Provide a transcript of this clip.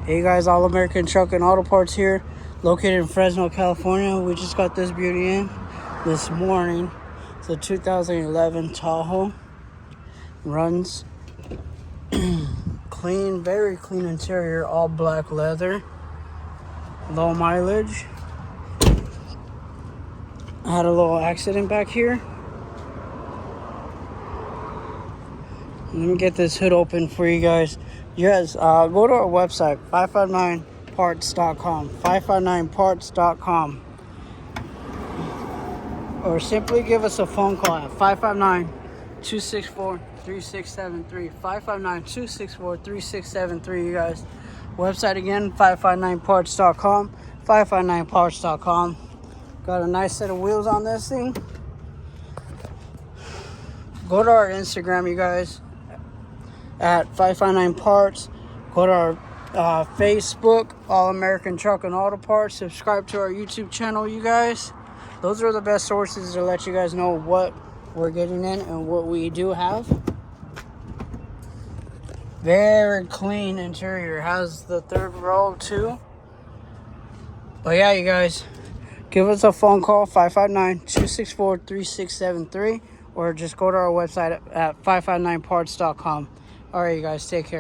Hey guys, All American Truck and Auto Parts here, located in Fresno, California. We just got this beauty in this morning. It's a 2011 Tahoe. Runs clean, very clean interior, all black leather, low mileage. I had a little accident back here. Let me get this hood open for you guys. Yes, go to our website, 559parts.com, 559parts.com. Or simply give us a phone call at 559-264-3673, 559-264-3673, you guys. Website again, 559parts.com, 559parts.com. Got a nice set of wheels on this thing. Go to our Instagram, you guys, at 559parts. Go to our Facebook, All American Truck and Auto Parts. Subscribe to our YouTube channel, you guys. Those are the best sources to let you guys know what we're getting in and what we do have. Very clean interior. Has the third row too. But yeah, you guys, give us a phone call, 559-264-3673, or just go to our website at 559parts.com. All right, you guys, take care.